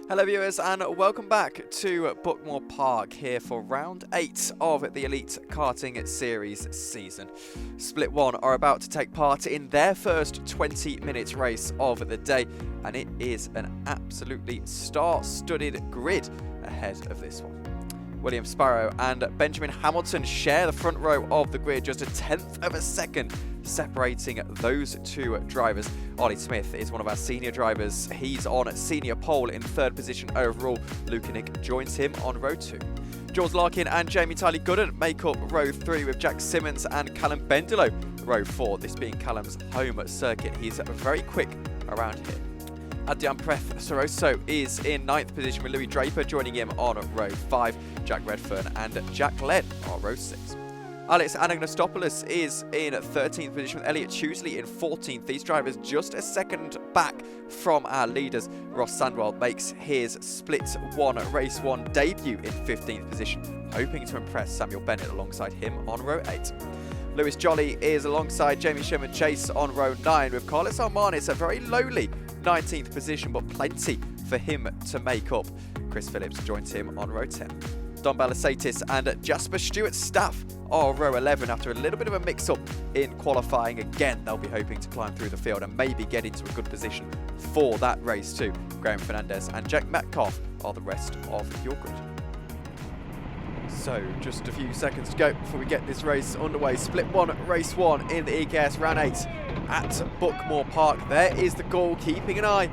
Hello viewers and welcome back to Buckmore Park here for round 8 of the Elite Karting Series season. Split 1 are about to take part in their first 20 minutes race of the day, and it is an absolutely star-studded grid ahead of this one. William Sparrow and Benjamin Hamilton share the front row of the grid, just a tenth of a second separating those two drivers. Olly Smith is one of our senior drivers. He's on senior pole in 3rd position overall. Luka Nik joins him on row 2. Jules Larkin and Tiley-Gooden make up row 3 with Jack Simmons and Callum Bendelow row 4, this being Callum's home circuit. He's very quick around here. Adrian is in 9th position with Louis Draper joining him on row 5. Jack Redfern and Jack Led are row 6. Alex Anagnostopoulos is in 13th position with Elliot Tuesley in 14th. These drivers just a second back from our leaders. Ross Sandwell makes his Split 1 Race 1 debut in 15th position, hoping to impress Samuel Bennett alongside him on row 8. Lewis Jolly is alongside Jamie Sherman Chase on row 9 with Carlos Armanis, a very lowly 19th position, but plenty for him to make up. Chris Phillips joins him on row 10. Don Balasatis and Jasper Stewart-Staff are row 11 after a little bit of a mix-up in qualifying. Again, they'll be hoping to climb through the field and maybe get into a good position for that race too. Graham Fernandez and Jack Metcalf are the rest of your grid. So, just a few seconds to go before we get this race underway. Split 1, Race 1 in the EKS Round 8 at Buckmore Park. There is the goal, keeping an eye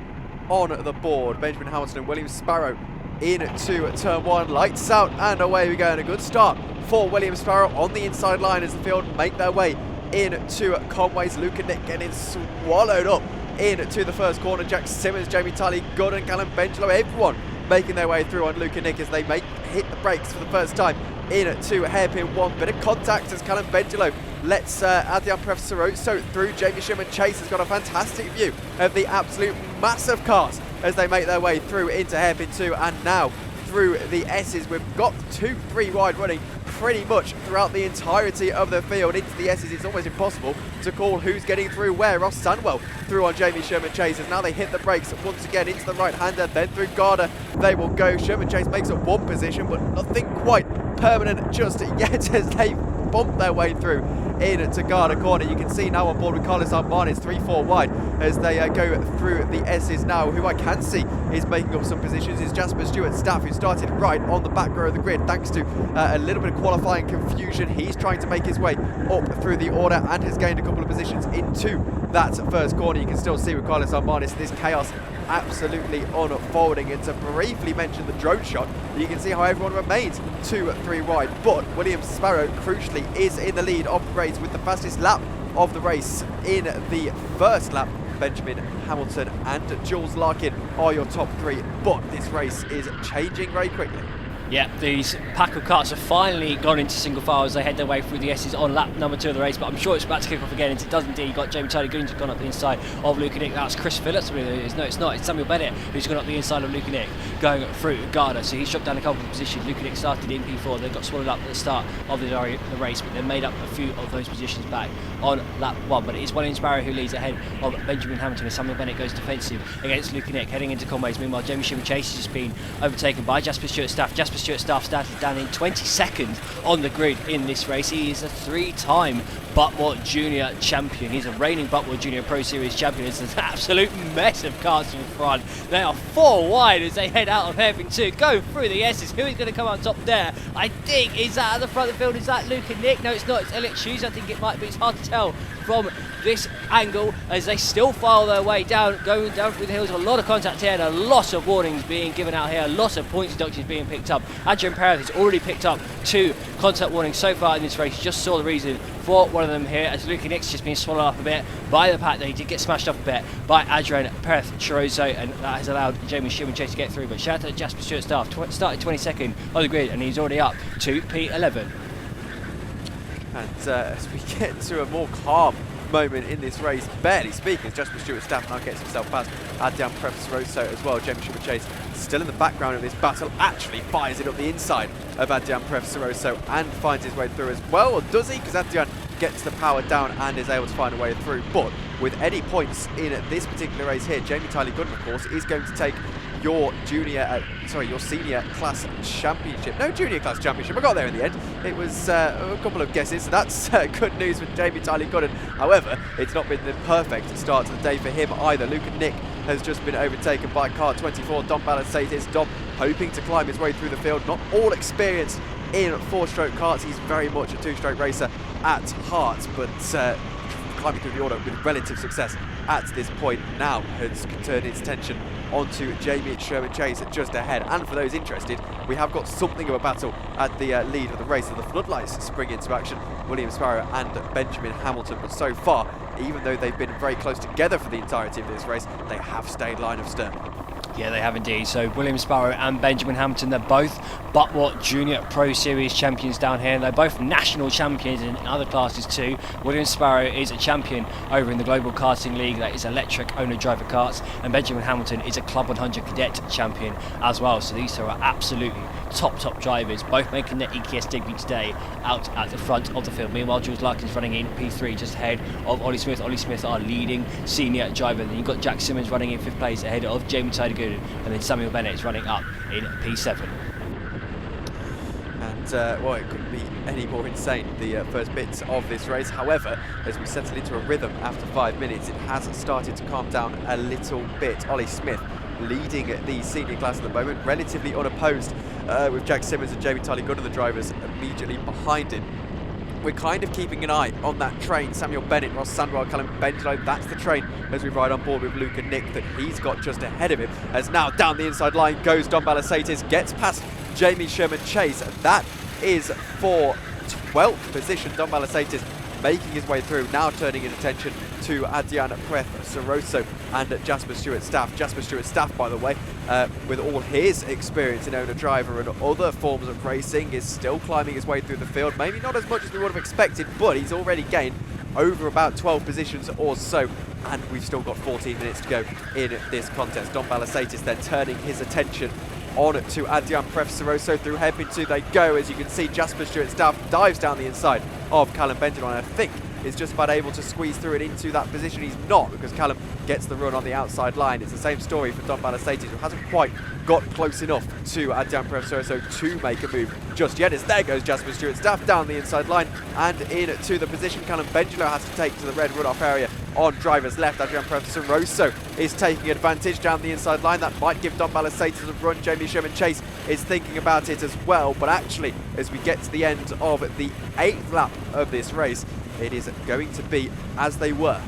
on the board. Benjamin Hamilton and William Sparrow into turn 1, lights out and away we go, and a good start for William Sparrow on the inside line as the field make their way into Conway's. Luka Nik getting swallowed up into the first corner. Jack Simmons, Jamie Tiley-Gooden, Callum Bendelow, everyone making their way through on Luka Nik as they hit the brakes for the first time into hairpin 1. Bit of contact as Callum Bendelow lets Adrian Pref-Saroso through. Jamie Sherman Chase has got a fantastic view of the absolute massive cars as they make their way through into hairpin 2, and now through the S's. We've got 2-3 wide running pretty much throughout the entirety of the field. Into the S's, it's almost impossible to call who's getting through where. Ross Sandwell through on Jamie Sherman Chase as now they hit the brakes once again into the right-hander, then through Garda they will go. Sherman Chase makes up 1 position, but nothing quite permanent just yet as they bump their way through into Garda corner. You can see now on board with Carlos Armanis 3-4 wide as they go through the S's now. Who I can see is making up some positions is Jasper Stewart-Staff, who started right on the back row of the grid thanks to a little bit of qualifying confusion. He's trying to make his way up through the order and has gained a couple of positions into that first corner. You can still see with Carlos Armanis this chaos absolutely unfolding. And to briefly mention the drone shot, you can see how everyone remains 2-3 wide, but William Sparrow crucially is in the lead of the race with the fastest lap of the race in the first lap. Benjamin Hamilton and Jules Larkin are your top 3, but this race is changing very quickly. Yeah, these pack of karts have finally gone into single file as they head their way through the S's on lap number 2 of the race, but I'm sure it's about to kick off again, and it does indeed. You've got Jamie Tiley-Gooden who's gone up the inside of Luka Nik. That's Chris Phillips. No, it's not. It's Samuel Bennett who's gone up the inside of Luka Nik, going through Garda. So he's dropped down a couple of positions. Luka Nik started in P4. They got swallowed up at the start of the race, but they made up a few of those positions back on lap 1. But it is William Sparrow who leads ahead of Benjamin Hamilton as Samuel Bennett goes defensive against Luka Nik, heading into Conways. Meanwhile, Jamie Sherman Chase has just been overtaken by Jasper Stewart-Staff. Jasper Stewart-Staff started down in 22nd on the grid in this race. He is a 3-time Buckmore Junior Champion. He's a reigning Buckmore Junior Pro Series champion. It's an absolute mess of cars in front. They are 4 wide as they head out of hairpin 2, go through the S's. Who is going to come out top there? I think, is that at the front of the field? Is that Luka Nik? No, it's not. It's Elliot Shoes. I think it might be. It's hard to tell from this angle as they still file their way down, going down through the hills. A lot of contact here and a lot of warnings being given out here, a lot of points deductions being picked up. Adrian Perez has already picked up 2 contact warnings so far in this race. Just saw the reason for one of them here as Luka Nik's just been swallowed up a bit by the pack. He did get smashed up a bit by Adrian Perez-Saroso, and that has allowed Jamie Sherman Chase to get through. But shout out to Jasper Stewart-Staff, started 22nd on the grid and he's already up to P11. And as we get to a more calm moment in this race, barely speaking, as Jasper Stewart-Staff now gets himself past Adrian Pref-Saroso as well. Jamie Sherman Chase still in the background of this battle, actually fires it up the inside of Adrian Pref-Saroso and finds his way through as well. Or does he? Because Adrian gets the power down and is able to find a way through. But with any points in this particular race here, Jamie Tiley-Gooden, of course, is going to take your your senior class championship. No, junior class championship. I got there in the end. It was a couple of guesses, so that's good news for Jamie Tiley-Gooden. However, it's not been the perfect start to the day for him either. Luka Nik has just been overtaken by car 24, Dom Balasatis. Dom hoping to climb his way through the field, not all experienced in four-stroke karts. He's very much a two-stroke racer at heart, but climbing through the order with relative success at this point now has turned its attention onto Jamie Sherman Chase just ahead. And for those interested, we have got something of a battle at the lead of the race, as the floodlights spring into action. William Sparrow and Benjamin Hamilton, but so far, even though they've been very close together for the entirety of this race, they have stayed line of stern. Yeah, they have indeed. So William Sparrow and Benjamin Hamilton, they're both Buckmore Junior Pro Series champions down here. They're both national champions in other classes too. William Sparrow is a champion over in the Global Karting League, that is electric owner-driver karts, and Benjamin Hamilton is a Club 100 cadet champion as well. So these two are absolutely top drivers, both making their EKS debut today out at the front of the field. Meanwhile, Jules Larkin's running in P3 just ahead of Olly Smith. Olly Smith, our leading senior driver. Then you've got Jack Simmons running in 5th place ahead of Jamie Tiley-Gooden, and then Samuel Bennett is running up in P7. And well, it couldn't be any more insane, the first bits of this race. However, as we settle into a rhythm after 5 minutes, it has started to calm down a little bit. Olly Smith leading the senior class at the moment, relatively unopposed, with Jack Simmons and Jamie Tiley-Gooden, the drivers, immediately behind him. We're kind of keeping an eye on that train. Samuel Bennett, Ross Sandwell, Callum Bengelo, that's the train as we ride on board with Luka Nik that he's got just ahead of him. As now down the inside line goes Dom Balasatis, gets past Jamie Sherman Chase. That is for 12th position. Dom Balasatis making his way through, now turning his attention to Adrian Perez-Soroso and Jasper Stewart-Staff. Jasper Stewart-Staff, by the way, with all his experience in owner-driver and other forms of racing, is still climbing his way through the field. Maybe not as much as we would have expected, but he's already gained over about 12 positions or so, and we've still got 14 minutes to go in this contest. Dom Balasatis then turning his attention on to Adrian Perez-Soroso. Through hairpin 2 they go. As you can see, Jasper Stewart-Staff dives down the inside of Callum Bengelo, and I think is just about able to squeeze through it into that position. He's not, because Callum gets the run on the outside line. It's the same story for Dom Balasatis, who hasn't quite got close enough to Adrian Perez-Soroso to make a move just yet. As there goes Jasper Stewart-Staff down the inside line and into the position Callum Bengelo has to take to the red runoff area on driver's left. Adrian Perez-Soroso is taking advantage down the inside line. That might give Dom Balasatis a run. Jamie Sherman Chase is thinking about it as well, but actually, as we get to the end of the 8th lap of this race, it is going to be as they were.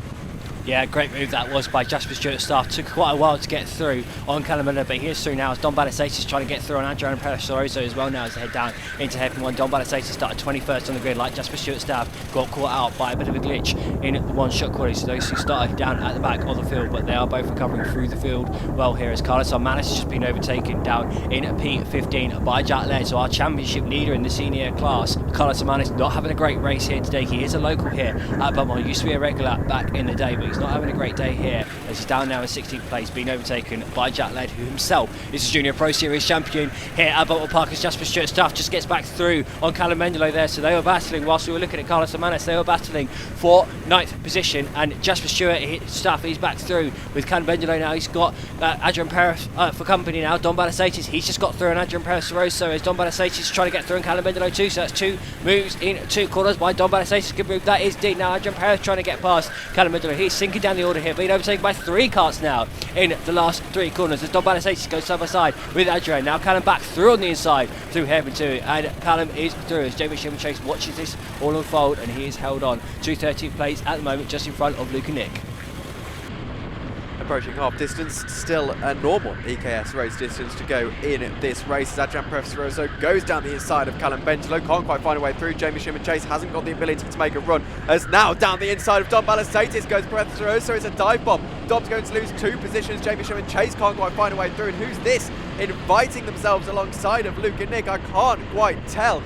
Yeah, great move that was by Jasper Stewart-Staff. Took quite a while to get through on Callum Bengelo, but he is through now as Dom Balasatis trying to get through on Adrian Perez-Soroso as well now as they head down into hairpin 1. Dom Balasatis started 21st on the grid like Jasper Stewart-Staff, got caught out by a bit of a glitch in the one-shot quality. So those who started down at the back of the field, but they are both recovering through the field well here as Carlos Armanis has just been overtaken down in P15 by Jack Laird. So our championship leader in the senior class, Carlos Armanis, not having a great race here today. He is a local here at Buckmore. He used to be a regular back in the day, but he's not having a great day here as he's down now in 16th place, being overtaken by Jack Laird, who himself is a Junior Pro Series champion here at Buckmore Park. As Jasper Stewart-Staff just gets back through on Callum Bengelo there. So they were battling, whilst we were looking at Carlos Armanis, they were battling for 9th position, and Jasper Stewart-Staff, he's back through with Callum Bengelo now. He's got Adrian Perez for company now. Dom Balasatis, he's just got through on Adrian Perez-Soroso as Dom Balasatis is trying to get through on Callum Bengelo too. So that's 2 moves in 2 corners by Dom Balasatis. Good move that is deep. Now Adrian Perez trying to get past Callum Bengelo. He's sinking down the order here, being overtaken by 3 karts now in the last 3 corners as Dom Balasatis goes side by side with Adrian. Now Callum back through on the inside through hairpin 2, and Callum is through as Jamie Sherman Chase watches this all unfold, and he is held on to 13th place at the moment, just in front of Luka Nik. Approaching half distance, still a normal EKS race distance to go in this race as Adrian Perez-Soroso goes down the inside of Callum Bengelo, can't quite find a way through. Jamie Sherman Chase hasn't got the ability to make a run, as now down the inside of Dom Balasatis goes Perez-Soroso. It's a dive bomb. Dom's going to lose 2 positions. Jamie Sherman Chase can't quite find a way through, and who's this inviting themselves alongside of Luka Nik? I can't quite tell,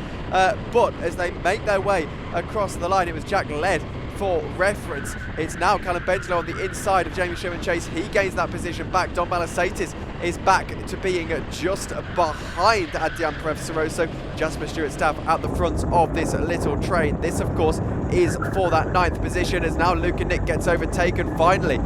but as they make their way across the line, it was Jack Laird. For reference, it's now Callum Bengelo on the inside of Jamie Sherman Chase. He gains that position back. Dom Balasatis is back to being just behind Adrian Perez-Soroso. Jasper Stewart-Staff at the front of this little train. This, of course, is for that 9th position, as now Luka Nik gets overtaken finally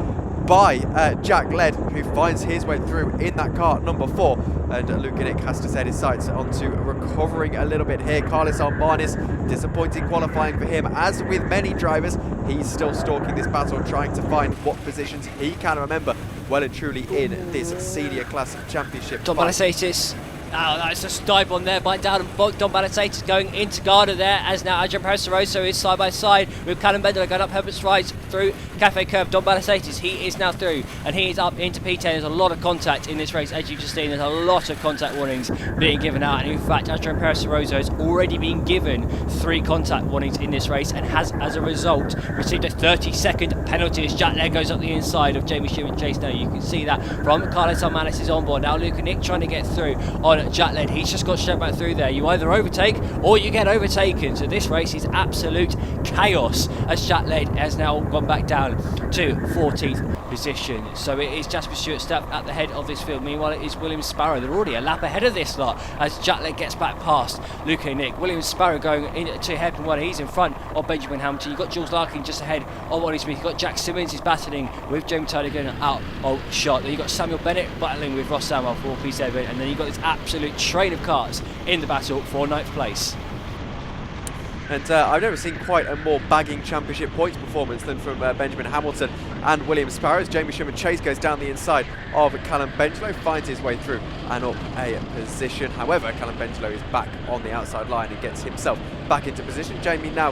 by Jack Led, who finds his way through in that car number 4. And Luka Nik has to set his sights onto recovering a little bit here. Carlos Almanis, disappointing qualifying for him. As with many drivers, he's still stalking this battle, trying to find what positions he can remember well and truly in this senior class championship. Don Balasatis. Oh, that's a dive on there by Don Balasatis going into Garda there, as now Adrian Perez-Rosso is side by side with Callum Bendler going up Herbert's right through Cafe Curve. Don Balasatis, he is now through and he is up into P10. There's a lot of contact in this race, as you've just seen. There's a lot of contact warnings being given out, and in fact Adrian Perez-Rosso has already been given 3 contact warnings in this race and has, as a result, received a 30-second penalty as Jack Led goes up the inside of Jamie Schumann Chase. Now you can see that from Carlos Almanis' on board. Now Luka Nik trying to get through on Jack Led. He's just got straight back through there. You either overtake or you get overtaken. So this race is absolute chaos as Jack Led has now gone back down to 14th position. So it is Jasper Stewart-Staff at the head of this field. Meanwhile, it is William Sparrow. They're already a lap ahead of this lot as Jack Led gets back past Luka Nik. William Sparrow going into hairpin 1. He's in front of Benjamin Hamilton. You've got Jules Larkin just ahead of Olly Smith. You've got Jack Simmons who's battling with Jamie Tiley-Gooden out of shot. Then you've got Samuel Bennett battling with Ross Samuel for P7. And then you've got this absolute train of cars in the battle for 9th place. And I've never seen quite a more bagging championship points performance than from Benjamin Hamilton and William Sparrow. Jamie Schumann Chase goes down the inside of Callum Bengelo, finds his way through and up a position. However, Callum Bengelo is back on the outside line and gets himself back into position. Jamie now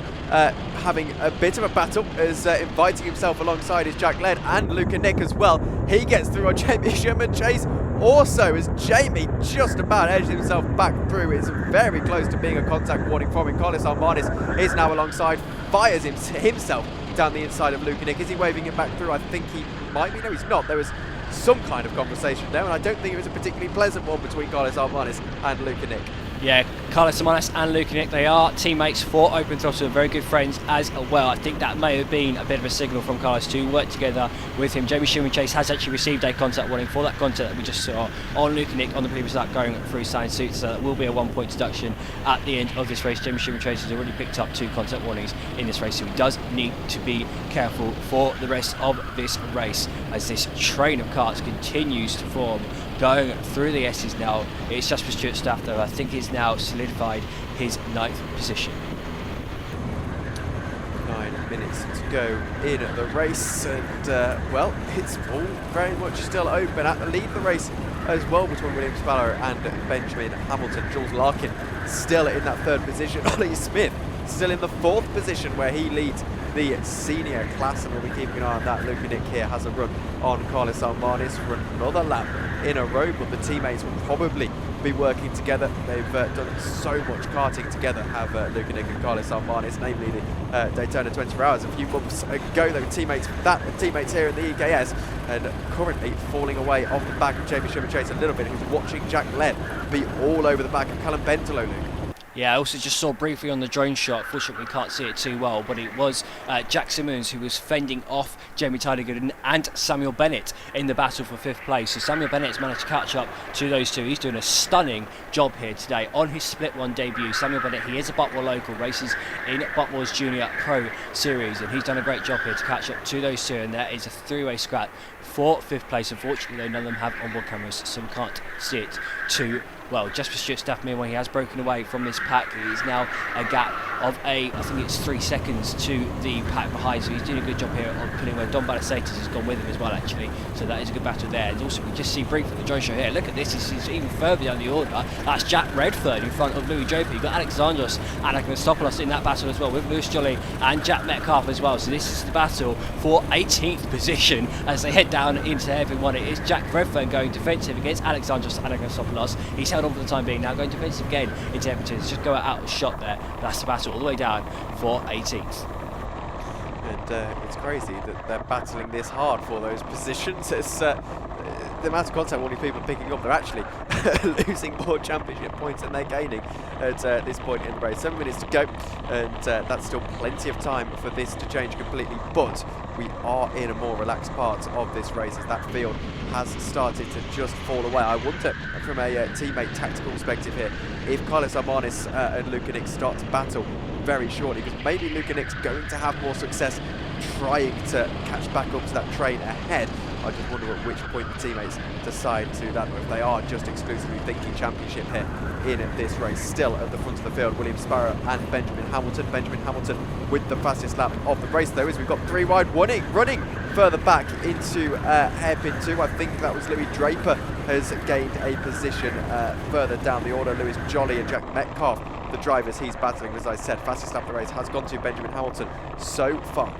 having a bit of a battle, is inviting himself alongside his Jack Led and Luka Nik as well. He gets through on Jamie Schumann Chase. Also, as Jamie just about edged himself back through, it's very close to being a contact warning from him. Carlos Almanis is now alongside, fires himself down the inside of Luka Nik. Is he waving him back through? I think he might be. No, he's not. There was some kind of conversation there, and I don't think it was a particularly pleasant one between Carlos Almanis and Luka Nik. Yeah, Carlos Almanis and Luka Nik, they are teammates for Open Throttle, very good friends as well. I think that may have been a bit of a signal from Carlos to work together with him. Jamie Schumann Chase has actually received a contact warning for that contact that we just saw on Luka Nik on the previous lap going through Sandown Sodi, so that will be a 1-point deduction at the end of this race. Jamie Schumann Chase has already picked up 2 contact warnings in this race, so he does need to be careful for the rest of this race as this train of karts continues to form. Going through the S's now, it's Jasper Stewart-Staff though, I think he's now solidified his 9th position. 9 minutes to go in the race, and well, it's all very much still open. At the lead of the race as well between William Sparrow and Benjamin Hamilton. Jules Larkin still in that 3rd position. Olly Smith still in the 4th position where he leads the senior class, and we'll be keeping an eye on that. Luka Nik here has a run on Carlos Almanis for another lap in a row, but the teammates will probably be working together. They've done so much karting together, have Luka Nik and Carlos Almanis, namely the Daytona 24 Hours a few months ago. They were teammates here in the EKS, and currently falling away off the back of Jamie Schumann Chase a little bit, who's watching Jack Led be all over the back of Callum Bengelo, Luke. Yeah, I also just saw briefly on the drone shot, fortunately we can't see it too well, but it was Jack Simmons who was fending off Jamie Tiley-Gooden and Samuel Bennett in the battle for 5th place. So Samuel Bennett's managed to catch up to those two. He's doing a stunning job here today on his Split 1 debut. Samuel Bennett, he is a Buckmore local, races in Buckmore's Junior Pro Series, and he's done a great job here to catch up to those two, and there is a 3-way scrap for 5th place. Unfortunately though, none of them have onboard cameras, so we can't see it too well. Jasper Stewart-Staff, meanwhile, he has broken away from this pack. It is now a gap of I think it's 3 seconds to the pack behind, so he's doing a good job here on pulling away. Don Balasatis has gone with him as well, actually, so that is a good battle there. And also, we just see briefly the drone shot here. Look at this, he's even further down the order. That's Jack Redford in front of Louis Jopi. You've got Alexandros and Anastopoulos in that battle as well, with Lewis Jolly and Jack Metcalf as well. So this is the battle for 18th position as they head down into hairpin 1. It is Jack Redford going defensive against Alexandros and Anastopoulos. He's held on for the time being, now going defensive again into hairpin 2. Just go out of shot there. That's the battle all the way down for 18th. And it's crazy that they're battling this hard for those positions. It's the amount of contact warning people are picking up, they're actually losing more championship points than they're gaining at this point in the race. 7 minutes to go, and that's still plenty of time for this to change completely, but we are in a more relaxed part of this race as that field has started to just fall away. I wonder, from a teammate tactical perspective here, if Carlos Almanis and Luka Nik start to battle very shortly, because maybe Luka Nik's going to have more success trying to catch back up to that train ahead. I just wonder at which point the teammates decide to that, or if they are just exclusively thinking championship here in this race. Still at the front of the field, William Sparrow and Benjamin Hamilton. Benjamin Hamilton with the fastest lap of the race, though, as we've got 3 wide running further back into hairpin 2. I think that was Louis Draper has gained a position further down the order. Lewis Jolly and Jack Metcalf, the drivers he's battling, as I said, fastest lap of the race has gone to Benjamin Hamilton so far.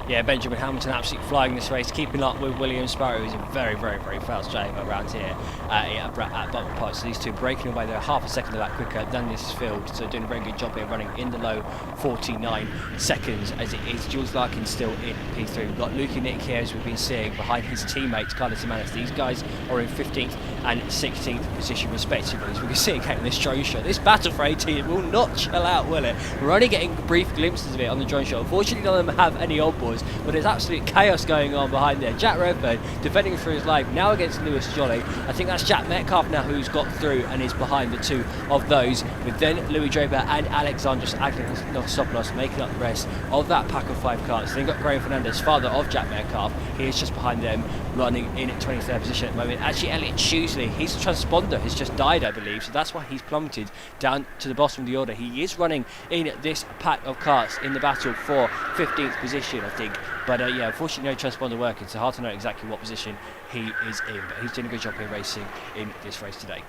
Yeah, Benjamin Hamilton absolutely flying this race, keeping up with William Sparrow, who's a very, very, very fast driver around here at Buckmore Park. So these two breaking away, they're half a second of that quicker than this field, so doing a very good job here, running in the low 49 seconds as it is. Jules Larkin still in P3. We've got Luka Nik here, as we've been seeing, behind his teammate Carlos Jimenez. These guys are in 15th and 16th position respectively. As we can see again in this drone shot, this battle for 18 will not chill out, will it? We're only getting brief glimpses of it on the drone shot. Unfortunately, none of them have any onboards, but there's absolute chaos going on behind there. Jack Redfern defending for his life now against Lewis Jolly. I think that's Jack Metcalf now who's got through and is behind the two of those, with then Louis Draper and Alexandros Agnosopoulos making up the rest of that pack of 5 carts. Then got Graham Fernandez, father of Jack Metcalf. He is just behind them, running in 23rd position at the moment. Actually, Elliot Shusley, his transponder has just died, I believe, so that's why he's plummeted down to the bottom of the order. He is running in this pack of carts in the battle for 15th position, I think. But yeah, unfortunately no transponder working, so hard to know exactly what position he is in. But he's doing a good job here racing in this race today.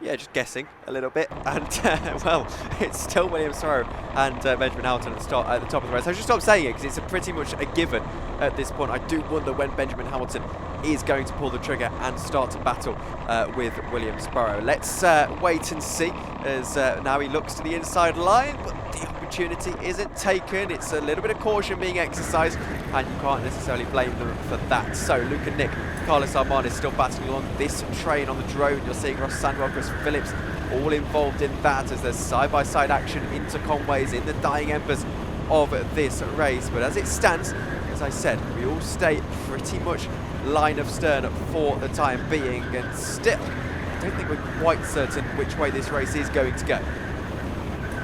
Yeah, just guessing a little bit, and well, it's still William Sparrow and Benjamin Hamilton at the top of the race. I should stop saying it because it's pretty much a given at this point. I do wonder when Benjamin Hamilton is going to pull the trigger and start to battle with William Sparrow. Let's wait and see, as now he looks to the inside line, but the opportunity isn't taken. It's a little bit of caution being exercised, and you can't necessarily blame them for that. So Luka Nik, Carlos Armand is still battling along this train on the drone. You're seeing Ross Sandwell, Chris Phillips all involved in that, as there's side-by-side action into Conways in the dying embers of this race. But as it stands, as I said, we all stay pretty much line of stern for the time being, and still I don't think we're quite certain which way this race is going to go.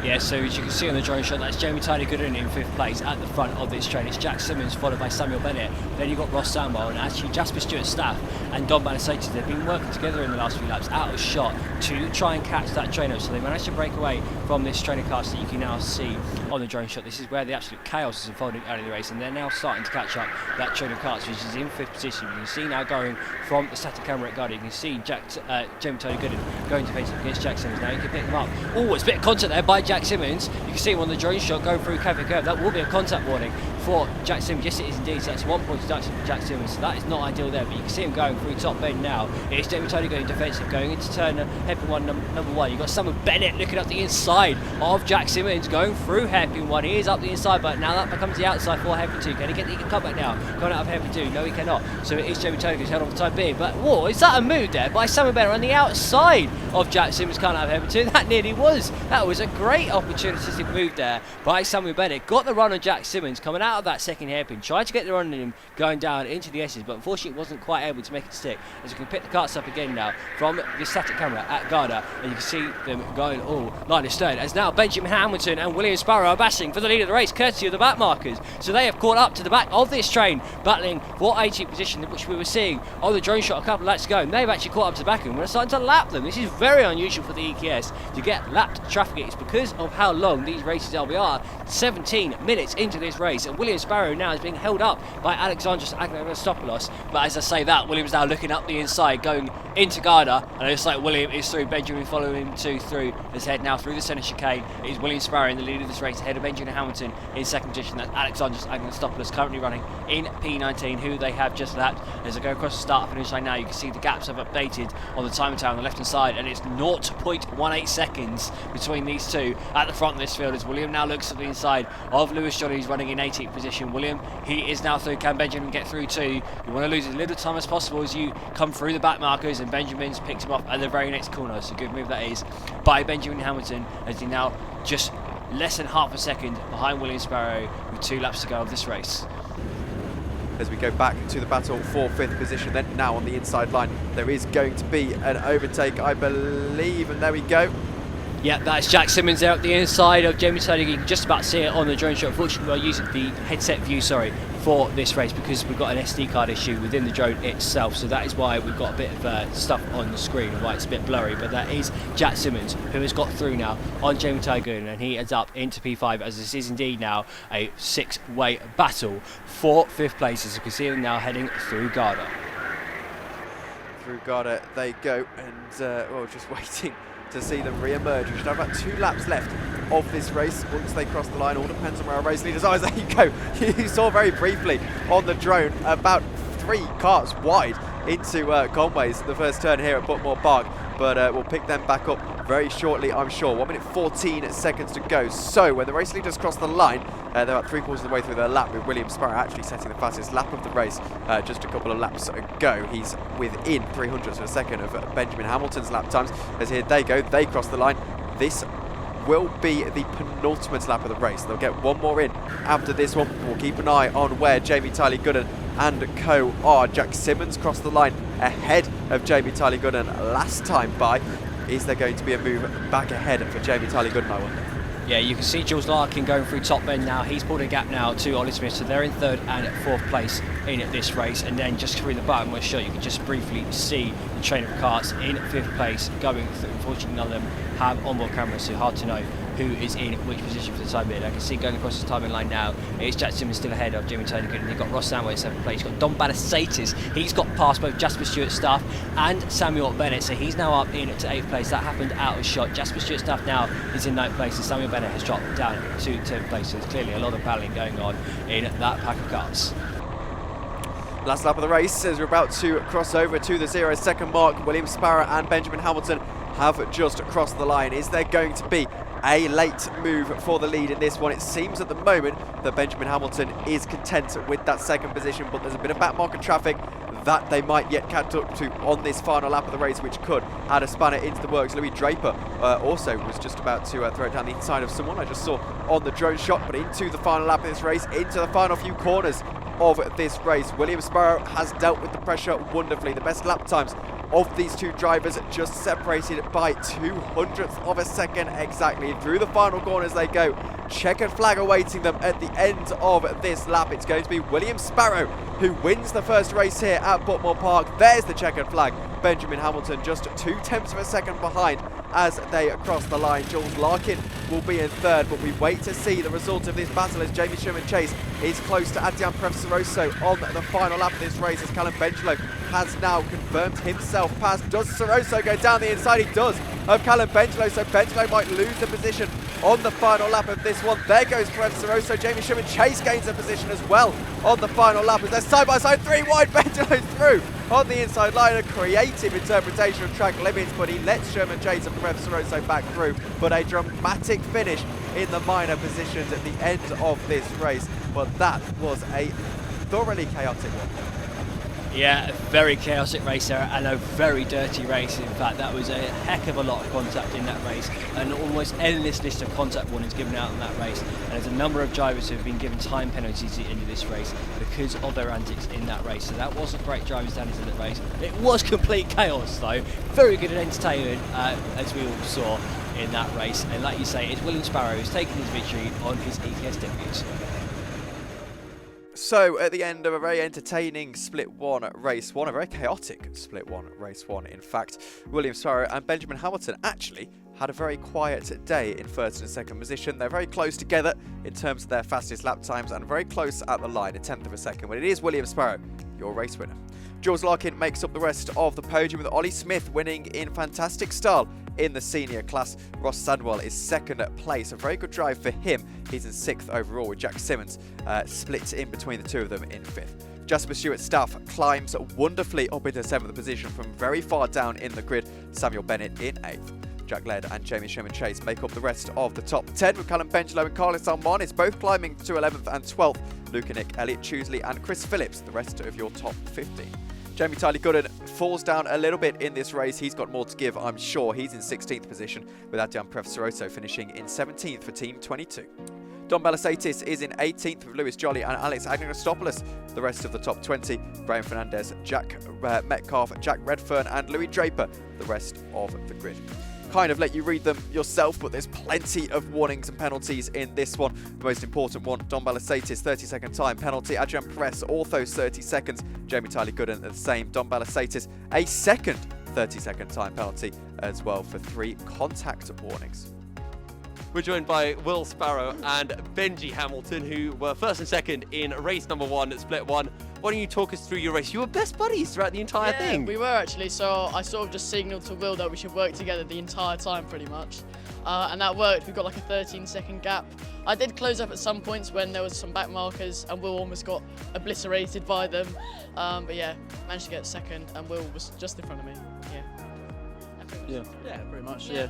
Yeah, so as you can see on the drone shot, that's Jamie Tiley-Gooden in 5th place at the front of this train. It's Jack Simmons followed by Samuel Bennett. Then you've got Ross Samwell, and actually Jasper Stewart-Staff and Don Banasatis. They've been working together in the last few laps out of shot to try and catch that train up. So they managed to break away from this train of cars that you can now see on the drone shot. This is where the absolute chaos is unfolding early in the race, and they're now starting to catch up that train of cars, which is in 5th position. You can see now going from the static camera at Garda, you can see Jamie Tiley-Gooden going defensive against Jack Simmons. Now you can pick them up. Oh, it's a bit of contact there by Jack Simmons. You can see him on the drone shot going through Kevin Curve. That will be a contact warning for Jack Simmons. Yes, it is indeed. So that's 1 point deduction for Jack Simmons. So that is not ideal there, but you can see him going through top bend now. It's Jamie Tiley going defensive, going into turn hairpin 1, number 1. You've got Samuel Bennett looking up the inside of Jack Simmons, going through hairpin 1. He is up the inside, but now that becomes the outside for hairpin 2. Can he get the comeback now? Going out of hairpin 2. No, he cannot. So it is Jamie Tiley who's held on for the time being. But whoa, is that a move there by Samuel Bennett on the outside of Jack Simmons coming out of hairpin 2? That nearly was. That was a great opportunistic move there by Samuel Bennett. Got the run on Jack Simmons coming out of that second hairpin. Tried to get the run on him going down into the S's, but unfortunately wasn't quite able to make it stick. As you can pick the carts up again now from the static camera at Garda, and you can see them going all line of stern. As now Benjamin Hamilton and William Sparrow are battling for the lead of the race, courtesy of the back markers. So they have caught up to the back of this train, battling for 18th position, which we were seeing on the drone shot a couple of laps ago. And they've actually caught up to the back, and we're starting to lap them. This is very unusual for the EKS to get lapped traffic. It's because of how long these races are. We are 17 minutes into this race, and William Sparrow now is being held up by Alexandros Agnosopoulos. But as I say that, William's now looking up the inside, going into Garda, and it looks like William is through. Benjamin following him through his head now through the centre chicane. It is William Sparrow in the lead of this race, ahead of Benjamin Hamilton in 2nd position. That's Alexandros Agnosopoulos currently running in P19, who they have just lapped. As they go across the start finish line now, you can see the gaps have updated on the time tower on the left hand side, and it's 0.18 seconds between these two at the front of this field, as William now looks at the inside of Lewis Jolly, who's running in 18th position. William, he is now through. Can Benjamin get through too? You want to lose as little time as possible as you come through the back markers, and Benjamin's picks him up at the very next corner. So good move that is by Benjamin Hamilton, as he now just less than half a second behind William Sparrow with 2 laps to go of this race. As we go back to the battle for 5th position, then now on the inside line there is going to be an overtake, I believe, and there we go. Yeah, that's Jack Simmons there at the inside of Jamie Tiley. You can just about see it on the drone shot. Unfortunately, we're using the headset view, for this race because we've got an SD card issue within the drone itself. So that is why we've got a bit of stuff on the screen and why it's a bit blurry. But that is Jack Simmons, who has got through now on Jamie Tiley-Gooden, and he ends up into P5 as this is indeed now a 6-way battle for 5th place, as you can see them now heading through Garda. Through Garda they go, and just waiting to see them re-emerge. We should have about 2 laps left of this race once they cross the line. All depends on where our race leaders are. There you go. You saw very briefly on the drone about 3 cars wide into Conway's the first turn here at Buckmore Park, but we'll pick them back up very shortly, I'm sure. 1 minute 14 seconds to go. So when the race leaders cross the line, they're about 3/4 of the way through their lap, with William Sparrow actually setting the fastest lap of the race just a couple of laps ago. He's within 300ths of a second of Benjamin Hamilton's lap times. As here they go, they cross the line. This will be the penultimate lap of the race. They'll get 1 more in after this one. We'll keep an eye on where Jamie Tiley-Gooden and co are. Jack Simmons crossed the line ahead of Jamie Tiley-Gooden last time by. Is there going to be a move back ahead for Jamie Tiley-Gooden, I wonder? Yeah, you can see Jules Larkin going through top bend now. He's pulled a gap now to Olly Smith, so they're in 3rd and 4th place in this race. And then just through the bottom shot, you can just briefly see the train of cars in 5th place going through. Unfortunately, none of them have onboard cameras, so hard to know who is in which position for the time being. I can see going across the timing line now, it's Jack Simmons still ahead of Jamie Tiley-Gooden. You've got Ross Samway in 7th place. You've got Dom Balasatis. He's got past both Jasper Stewart-Staff and Samuel Bennett, so he's now up in to 8th place. That happened out of shot. Jasper Stewart-Staff now is in 9th place, and Samuel Bennett has dropped down to 10th place. So there's clearly a lot of battling going on in that pack of cars. Last lap of the race as we're about to cross over to the 0-second mark. William Sparrow and Benjamin Hamilton have just crossed the line. Is there going to be a late move for the lead in this one? It seems at the moment that Benjamin Hamilton is content with that 2nd position, but there's a bit of back market traffic that they might yet catch up to on this final lap of the race, which could add a spanner into the works. Louis Draper also was just about to throw it down the inside of someone I just saw on the drone shot, but into the final lap of this race, into the final few corners of this race. William Sparrow has dealt with the pressure wonderfully. The best lap times of these 2 drivers just separated by 200ths of a second exactly. Through the final corners they go. Checkered flag awaiting them at the end of this lap. It's going to be William Sparrow who wins the first race here at Buckmore Park. There's the checkered flag. Benjamin Hamilton just 0.2 of a second behind as they cross the line. Jules Larkin will be in 3rd, but we wait to see the result of this battle as Jamie Sherman Chase is close to Adrian Prevceroso on the final lap of this race, as Callum Bengelow has now confirmed himself past. Does Soroso go down the inside? He does, of Callum Bengelow, so Bengelow might lose the position on the final lap of this one. There goes Prevceroso. Jamie Sherman Chase gains a position as well on the final lap as they're side by side, 3 wide. Bengelow through on the inside line. A creative interpretation of track limits, but he lets Sherman Chase and Prevceroso back through. But a dramatic finish in the minor positions at the end of this race. But that was a thoroughly chaotic one. Yeah, a very chaotic race there and a very dirty race. In fact, that was a heck of a lot of contact in that race, and almost endless list of contact warnings given out in that race. And there's a number of drivers who have been given time penalties at the end of this race because of their antics in that race. So that wasn't great driving standards in that race. It was complete chaos though. Very good and entertainment, as we all saw in that race. And like you say, it's William Sparrow who's taken his victory on his EKS debut. So, at the end of a very entertaining Split 1 race 1, a very chaotic Split 1 race 1, in fact, William Sparrow and Benjamin Hamilton actually had a very quiet day in 1st and 2nd position. They're very close together in terms of their fastest lap times and very close at the line, 1/10 of a second, when it is William Sparrow, your race winner. Jules Larkin makes up the rest of the podium, with Olly Smith winning in fantastic style in the senior class. Ross Sandwell is 2nd place. A very good drive for him. He's in 6th overall, with Jack Simmons split in between the 2 of them in 5th. Jasper Stewart-Staff climbs wonderfully up into 7th position from very far down in the grid. Samuel Bennett in 8th. Jack Led and Jamie Sherman Chase make up the rest of the top 10, with Callum Bengelow and Carlos Almanis both climbing to 11th and 12th. Luka Nik, Elliot Choosley and Chris Phillips, the rest of your top 15. Jamie Tiley-Gooden falls down a little bit in this race. He's got more to give, I'm sure. He's in 16th position, with Adrian Prevceroso finishing in 17th for Team 22. Dom Balasatis is in 18th with Lewis Jolly and Alex Agnostopoulos. The rest of the top 20, Brian Fernandez, Jack Metcalf, Jack Redfern and Louis Draper, the rest of the grid. kind of let you read them yourself, but there's plenty of warnings and penalties in this one. The most important one, Don Balasetis, 30-second time penalty. Adrian Perez, also 30 seconds. Jamie Tiley-Gooden, the same. Don Balasetis, a second 30-second time penalty as well for 3 contact warnings. We're joined by Will Sparrow and Benji Hamilton, who were first and second in race number 1 at Split 1. Why don't you talk us through your race? You were best buddies throughout the entire thing. We were actually, so I sort of just signalled to Will that we should work together the entire time pretty much. And that worked. We got like a 13-second gap. I did close up at some points when there was some back markers and Will almost got obliterated by them. But yeah, managed to get second and Will was just in front of me. Yeah, pretty much, yeah.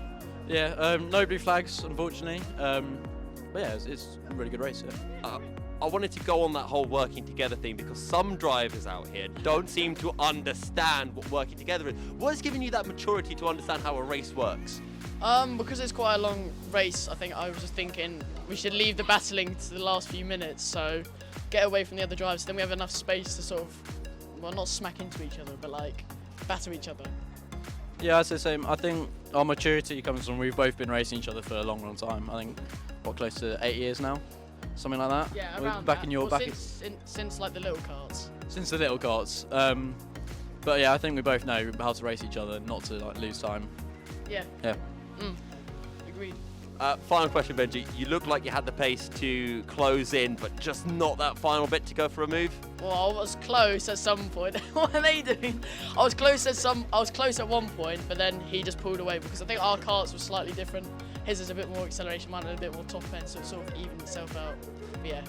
No blue flags, unfortunately. But yeah, it's a really good race. Yeah. I wanted to go on that whole working together thing because some drivers out here don't seem to understand what working together is. What has given you that maturity to understand how a race works? Because it's quite a long race, I think I was just thinking we should leave the battling to the last few minutes, so get away from the other drivers, then we have enough space to sort of, well, not smack into each other, but like batter each other. Yeah, I'd say the same. I think our maturity comes from we've both been racing each other for a long, long time. I think, close to 8 years now? Something like that? Yeah, We're around back that. in your well, back since like the little carts. since the little carts. But yeah, I think we both know how to race each other, not to like lose time. Yeah. Yeah. Agreed. Final question, Benji. You look like you had the pace to close in, but just not that final bit to go for a move. Well, I was close at some point. What are they doing? I was close at one point, but then he just pulled away because I think our carts were slightly different. His is a bit more acceleration, mine had a bit more top end, so it sort of evened itself out. But yeah.